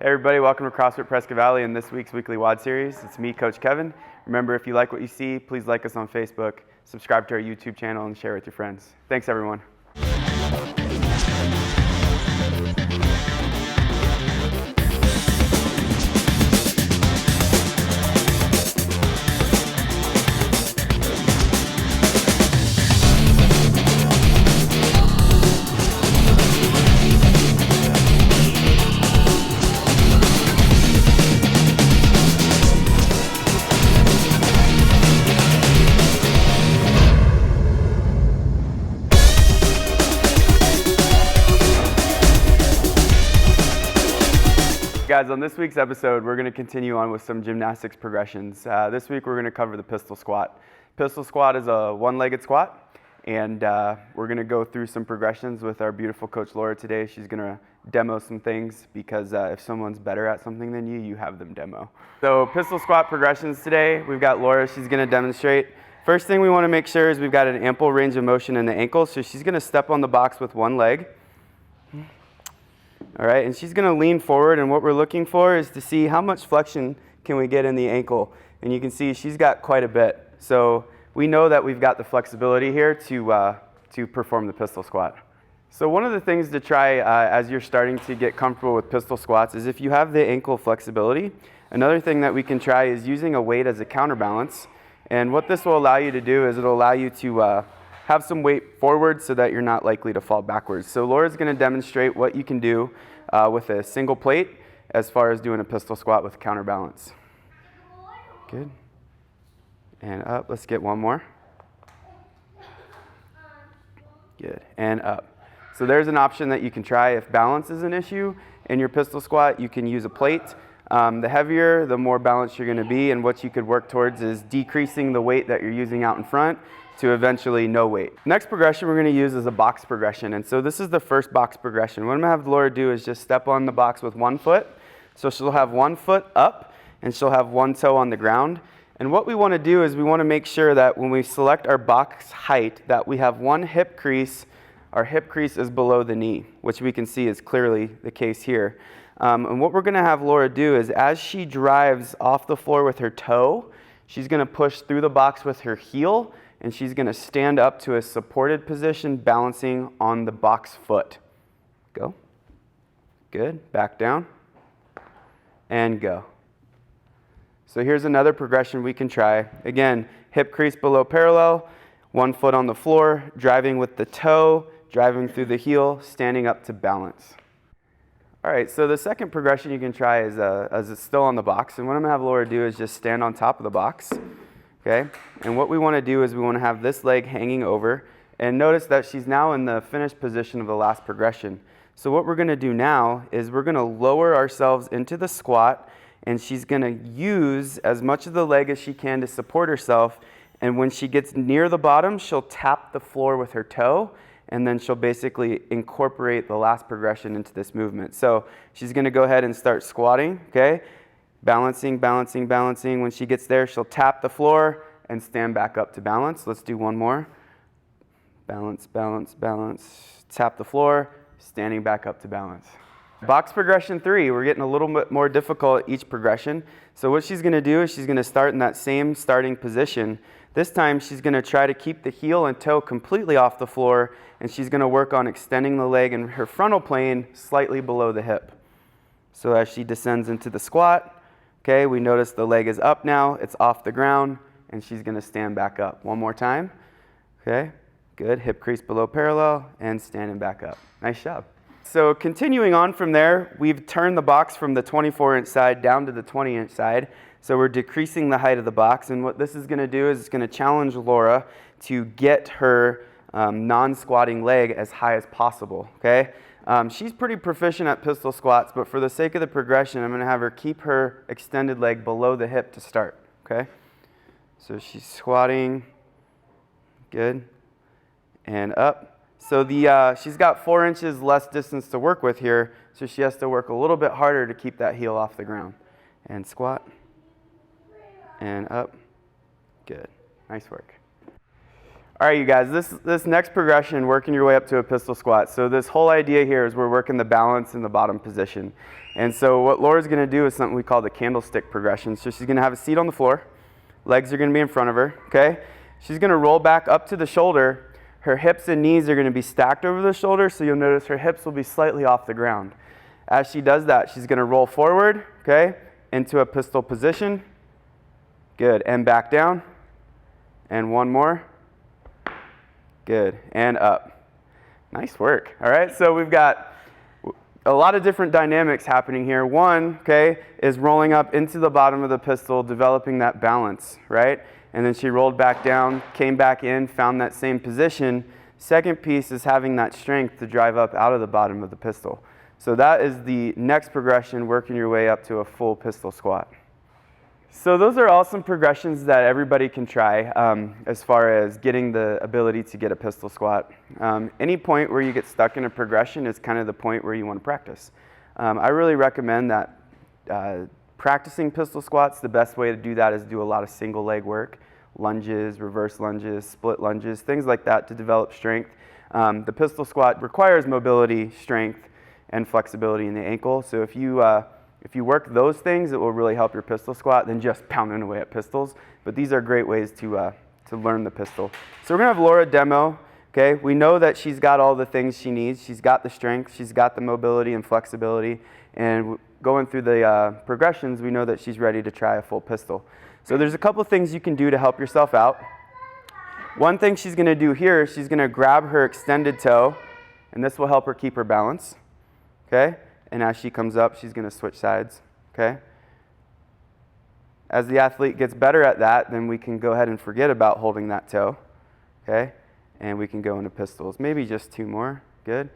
Hey everybody, welcome to CrossFit Prescott Valley and this week's weekly WOD series. It's me, Coach Kevin. Remember, if you like what you see, please like us on Facebook, subscribe to our YouTube channel, and share with your friends. Thanks everyone. Guys, on this week's episode, we're going to continue on with some gymnastics progressions. This week, we're going to cover the pistol squat. Pistol squat is a one-legged squat, and we're going to go through some progressions with our beautiful coach Laura today. She's going to demo some things because if someone's better at something than you, you have them demo. So pistol squat progressions today, we've got Laura. She's going to demonstrate. First thing we want to make sure is we've got an ample range of motion in the ankles, so she's going to step on the box with one leg. All right, and she's going to lean forward, and what we're looking for is to see how much flexion can we get in the ankle. And you can see she's got quite a bit. So we know that we've got the flexibility here to perform the pistol squat. So one of the things to try as you're starting to get comfortable with pistol squats is if you have the ankle flexibility, another thing that we can try is using a weight as a counterbalance. And what this will allow you to do is it'll allow you to have some weight forward so that you're not likely to fall backwards. So Laura's going to demonstrate what you can do with a single plate as far as doing a pistol squat with counterbalance. Good. And up. Let's get one more. Good. And up. So there's an option that you can try if balance is an issue in your pistol squat. You can use a plate. The heavier, the more balanced you're going to be, and what you could work towards is decreasing the weight that you're using out in front to eventually no weight. Next progression we're going to use is a box progression, and so this is the first box progression. What I'm going to have Laura do is just step on the box with one foot. So she'll have one foot up, and she'll have one toe on the ground. And what we want to do is we want to make sure that when we select our box height that we have one hip crease. Our hip crease is below the knee, which we can see is clearly the case here. And what we're going to have Laura do is as she drives off the floor with her toe, she's going to push through the box with her heel, and she's going to stand up to a supported position, balancing on the box foot. Go. Good. Back down. And go. So here's another progression we can try. Again, hip crease below parallel, one foot on the floor, driving with the toe, driving through the heel, standing up to balance. All right, so the second progression you can try is it's still on the box. And what I'm going to have Laura do is just stand on top of the box. Okay, and what we want to do is we want to have this leg hanging over, and notice that she's now in the finished position of the last progression. So what we're going to do now is we're going to lower ourselves into the squat, and she's going to use as much of the leg as she can to support herself, and when she gets near the bottom, she'll tap the floor with her toe, and then she'll basically incorporate the last progression into this movement. So she's going to go ahead and start squatting, okay? Balancing, balancing, balancing. When she gets there, she'll tap the floor and stand back up to balance. Let's do one more. Balance, balance, balance. Tap the floor, standing back up to balance. Box progression 3, we're getting a little bit more difficult each progression. So what she's going to do is she's going to start in that same starting position. This time she's going to try to keep the heel and toe completely off the floor, and she's going to work on extending the leg in her frontal plane slightly below the hip. So as she descends into the squat, okay, we notice the leg is up now, it's off the ground, and she's going to stand back up. One more time. Okay, good. Hip crease below parallel and standing back up. Nice job. So continuing on from there, we've turned the box from the 24-inch side down to the 20-inch side. So we're decreasing the height of the box, and what this is going to do is it's going to challenge Laura to get her non-squatting leg as high as possible. Okay. She's pretty proficient at pistol squats, but for the sake of the progression, I'm going to have her keep her extended leg below the hip to start, okay? So she's squatting, good, and up. So she's got 4 inches less distance to work with here, so she has to work a little bit harder to keep that heel off the ground. And squat, and up, good, nice work. All right, you guys, this next progression, working your way up to a pistol squat. So this whole idea here is we're working the balance in the bottom position. And so what Laura's gonna do is something we call the candlestick progression. So she's gonna have a seat on the floor, legs are gonna be in front of her, okay? She's gonna roll back up to the shoulder. Her hips and knees are gonna be stacked over the shoulder, so you'll notice her hips will be slightly off the ground. As she does that, she's gonna roll forward, okay, into a pistol position. Good, and back down. And one more. Good, and up. Nice work. All right, so we've got a lot of different dynamics happening here. One, okay, is rolling up into the bottom of the pistol, developing that balance, right? And then she rolled back down, came back in, found that same position. Second piece is having that strength to drive up out of the bottom of the pistol. So that is the next progression, working your way up to a full pistol squat. So those are all some progressions that everybody can try as far as getting the ability to get a pistol squat. Any point where you get stuck in a progression is kind of the point where you want to practice. I really recommend that practicing pistol squats, the best way to do that is do a lot of single leg work, lunges, reverse lunges, split lunges, things like that to develop strength. The pistol squat requires mobility, strength, and flexibility in the ankle. So if you work those things, it will really help your pistol squat than just pounding away at pistols. But these are great ways to learn the pistol. So we're gonna have Laura demo, okay? We know that she's got all the things she needs. She's got the strength, she's got the mobility and flexibility, and going through the progressions, we know that she's ready to try a full pistol. So there's a couple things you can do to help yourself out. One thing she's gonna do here, she's gonna grab her extended toe, and this will help her keep her balance, okay? And as she comes up, she's gonna switch sides, okay? As the athlete gets better at that, then we can go ahead and forget about holding that toe, okay? And we can go into pistols. Maybe just two more, good.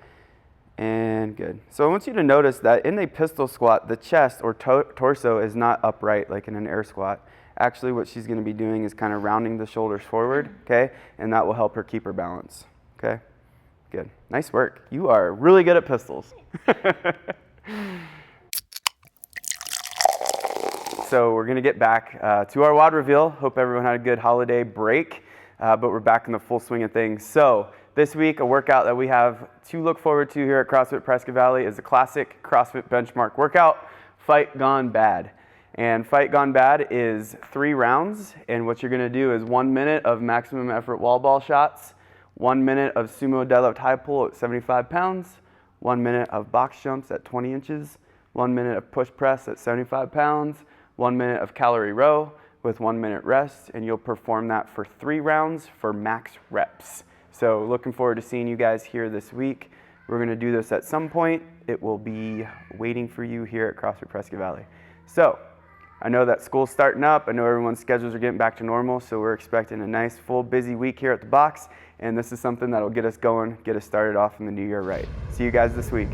And good. So I want you to notice that in a pistol squat, the chest or torso is not upright like in an air squat. Actually, what she's gonna be doing is kind of rounding the shoulders forward, okay? And that will help her keep her balance, okay? Good, nice work. You are really good at pistols. So we're gonna get back to our WOD reveal. Hope everyone had a good holiday break, but we're back in the full swing of things. So this week, a workout that we have to look forward to here at CrossFit Prescott Valley is a classic CrossFit benchmark workout, Fight Gone Bad. And Fight Gone Bad is 3 rounds, and what you're gonna do is 1 minute of maximum effort wall ball shots, 1 minute of sumo deadlift high pull at 75 pounds, 1 minute of box jumps at 20 inches, 1 minute of push press at 75 pounds, 1 minute of calorie row with 1 minute rest, and you'll perform that for 3 rounds for max reps. So looking forward to seeing you guys here this week. We're gonna do this at some point. It will be waiting for you here at CrossFit Prescott Valley. So I know that school's starting up. I know everyone's schedules are getting back to normal, so we're expecting a nice, full, busy week here at the box, and this is something that'll get us going, get us started off in the new year right. See you guys this week.